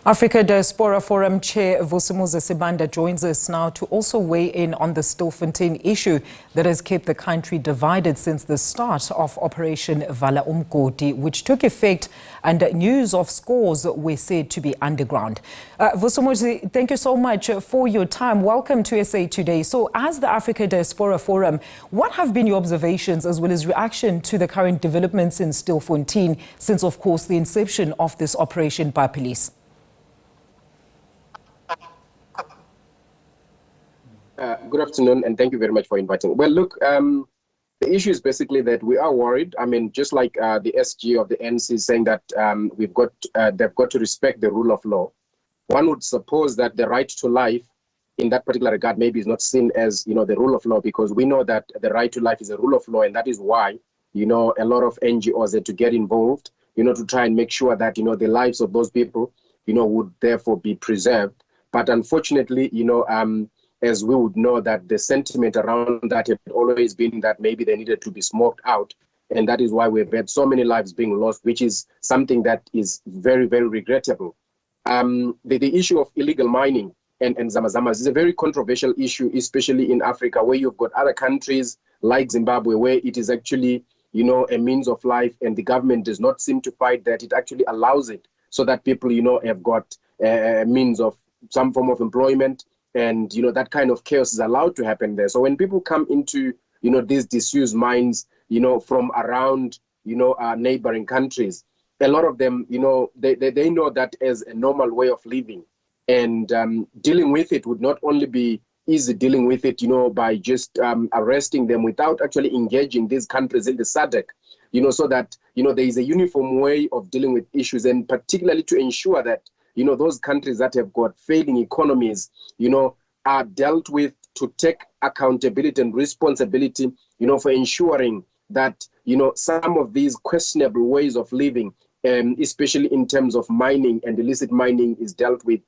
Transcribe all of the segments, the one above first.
Africa Diaspora Forum Chair Vusimusi Sibanda joins us now to also weigh in on the Stillfontein issue that has kept the country divided since the start of Operation Vala Umgodi, which took effect, and news of scores were said to be underground. Vusimusi, thank you so much for your time. Welcome to SA Today. So as the Africa Diaspora Forum, what have been your observations as well as reaction to the current developments in Stillfontein since, of course, the inception of this operation by police? Good afternoon, and thank you very much for inviting. Well, look, the issue is basically that we are worried. I mean, just like the SG of the NC is saying that they've got to respect the rule of law. One would suppose that the right to life, in that particular regard, maybe is not seen as the rule of law, because we know that the right to life is a rule of law, and that is why a lot of NGOs had to get involved, to try and make sure that the lives of those people, would therefore be preserved. But unfortunately, as we would know, that the sentiment around that had always been that maybe they needed to be smoked out. And that is why we've had so many lives being lost, which is something that is very, very regrettable. The issue of illegal mining and zamazamas is a very controversial issue, especially in Africa, where you've got other countries like Zimbabwe, where it is actually, a means of life, and the government does not seem to fight that. It actually allows it so that people, have got a means of some form of employment. And, that kind of chaos is allowed to happen there. So when people come into, these disused mines, from around, neighboring countries, a lot of them, they know that as a normal way of living. And dealing with it would not only be easy dealing with it, by just arresting them without actually engaging these countries in the SADC, so that, there is a uniform way of dealing with issues, and particularly to ensure that those countries that have got failing economies, are dealt with, to take accountability and responsibility, for ensuring that, some of these questionable ways of living, especially in terms of mining and illicit mining, is dealt with,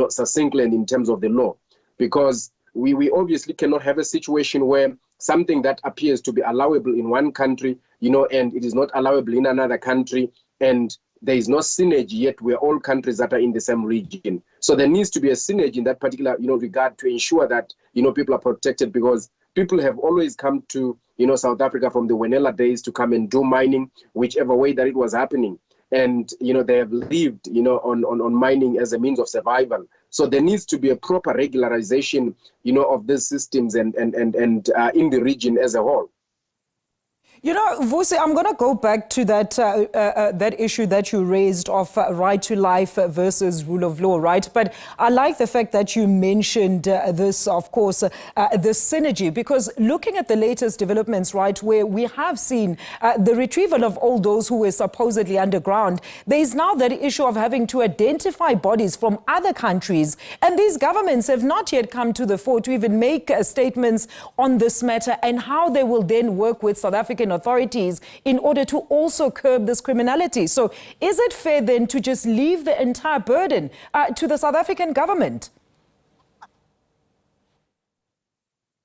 succinctly and in terms of the law. Because we obviously cannot have a situation where something that appears to be allowable in one country, and it is not allowable in another country, and there is no synergy, yet we're all countries that are in the same region. So there needs to be a synergy in that particular, regard, to ensure that, people are protected, because people have always come to, South Africa from the Wenela days to come and do mining, whichever way that it was happening. And, they have lived, on mining as a means of survival. So there needs to be a proper regularization, of these systems and in the region as a whole. Vusi, I'm going to go back to that that issue that you raised of right to life versus rule of law, right? But I like the fact that you mentioned this, of course, this synergy, because looking at the latest developments, right, where we have seen the retrieval of all those who were supposedly underground, there is now that issue of having to identify bodies from other countries. And these governments have not yet come to the fore to even make statements on this matter and how they will then work with South African authorities in order to also curb this criminality. So is it fair then to just leave the entire burden to the South African government?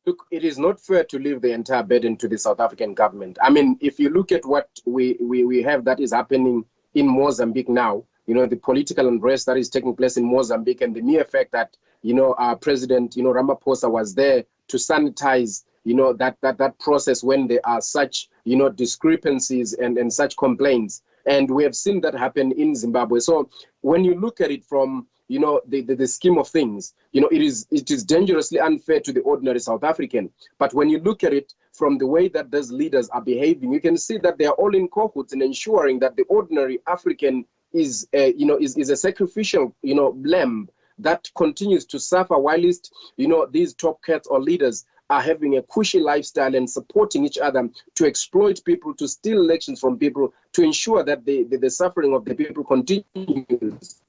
Look, it is not fair to leave the entire burden to the South African government. I mean, if you look at what we have that is happening in Mozambique now, the political unrest that is taking place in Mozambique, and the mere fact that, our president, Ramaphosa was there to sanitize that process when there are such, discrepancies and such complaints. And we have seen that happen in Zimbabwe. So when you look at it from, the scheme of things, it is dangerously unfair to the ordinary South African. But when you look at it from the way that those leaders are behaving, you can see that they are all in cahoots in ensuring that the ordinary African is a sacrificial, lamb that continues to suffer, whilst, these top cats or leaders are having a cushy lifestyle and supporting each other to exploit people, to steal elections from people, to ensure that the suffering of the people continues.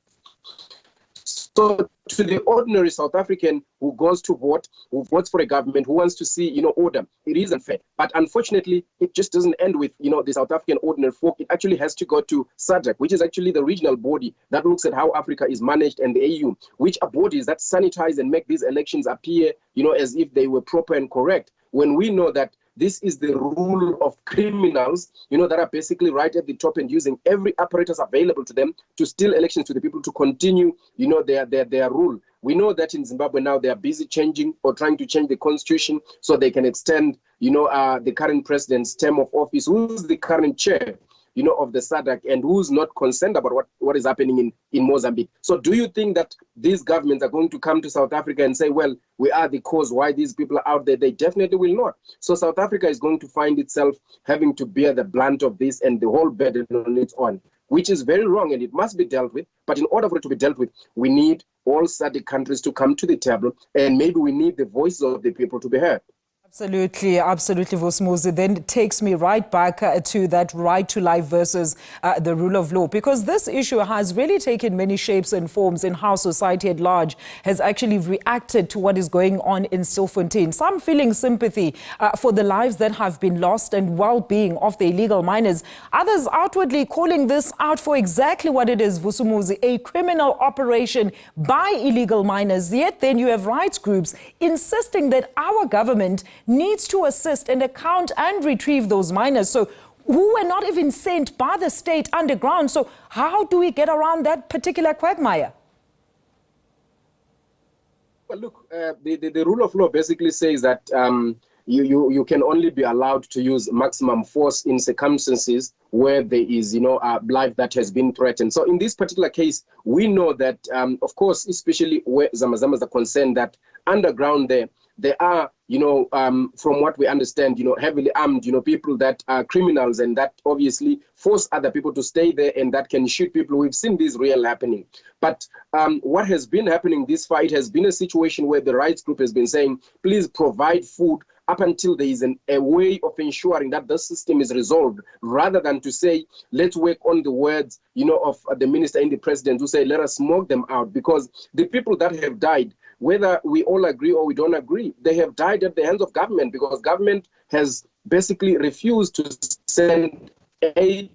So to the ordinary South African who goes to vote, who votes for a government, who wants to see, order, it isn't fair. But unfortunately, it just doesn't end with, the South African ordinary folk. It actually has to go to SADC, which is actually the regional body that looks at how Africa is managed, and the AU, which are bodies that sanitize and make these elections appear, as if they were proper and correct. When we know that this is the rule of criminals, that are basically right at the top and using every apparatus available to them to steal elections to the people to continue, their rule. We know that in Zimbabwe now they are busy changing or trying to change the constitution so they can extend, the current president's term of office, who's the current chair, of the SADC, and who's not concerned about what is happening in Mozambique. So do you think that these governments are going to come to South Africa and say, well, we are the cause why these people are out there? They definitely will not. So South Africa is going to find itself having to bear the brunt of this and the whole burden on its own, which is very wrong, and it must be dealt with. But in order for it to be dealt with, we need all SADC countries to come to the table, and maybe we need the voices of the people to be heard. Absolutely, absolutely, Vusimusi. Then it takes me right back to that right to life versus the rule of law, because this issue has really taken many shapes and forms in how society at large has actually reacted to what is going on in Stillfontein. Some feeling sympathy for the lives that have been lost and well-being of the illegal miners. Others outwardly calling this out for exactly what it is, Vusimusi, a criminal operation by illegal miners. Yet then you have rights groups insisting that our government needs to assist and account and retrieve those miners, so who were not even sent by the state underground. So how do we get around that particular quagmire? Well, look, the rule of law basically says that you can only be allowed to use maximum force in circumstances where there is, life that has been threatened. So in this particular case, we know that, of course, especially where Zamazamas are concerned, that underground there are, from what we understand, heavily armed, people that are criminals and that obviously force other people to stay there and that can shoot people. We've seen this real happening. But what has been happening this far, it has been a situation where the rights group has been saying, please provide food up until there is a way of ensuring that the system is resolved, rather than to say, let's work on the words, of the minister and the president who say, let us smoke them out. Because the people that have died, whether we all agree or we don't agree, they have died at the hands of government, because government has basically refused to send aid,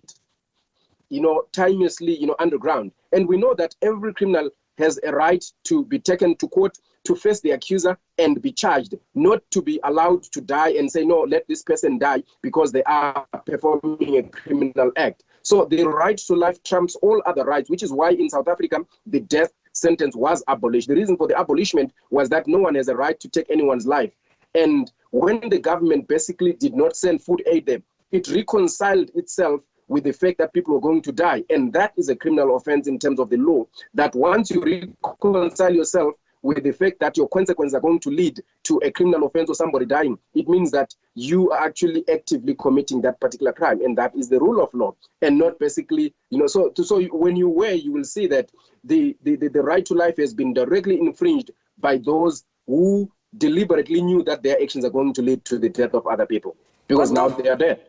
timelessly, underground. And we know that every criminal has a right to be taken to court, to face the accuser and be charged, not to be allowed to die and say, no, let this person die because they are performing a criminal act. So the right to life trumps all other rights, which is why in South Africa, the death sentence was abolished. The reason for the abolishment was that no one has a right to take anyone's life. And when the government basically did not send food aid there, it reconciled itself with the fact that people were going to die. And that is a criminal offense in terms of the law, that once you reconcile yourself with the fact that your consequences are going to lead to a criminal offense or somebody dying, it means that you are actually actively committing that particular crime. And that is the rule of law, and not basically, so when you will see that the right to life has been directly infringed by those who deliberately knew that their actions are going to lead to the death of other people, because now they are dead.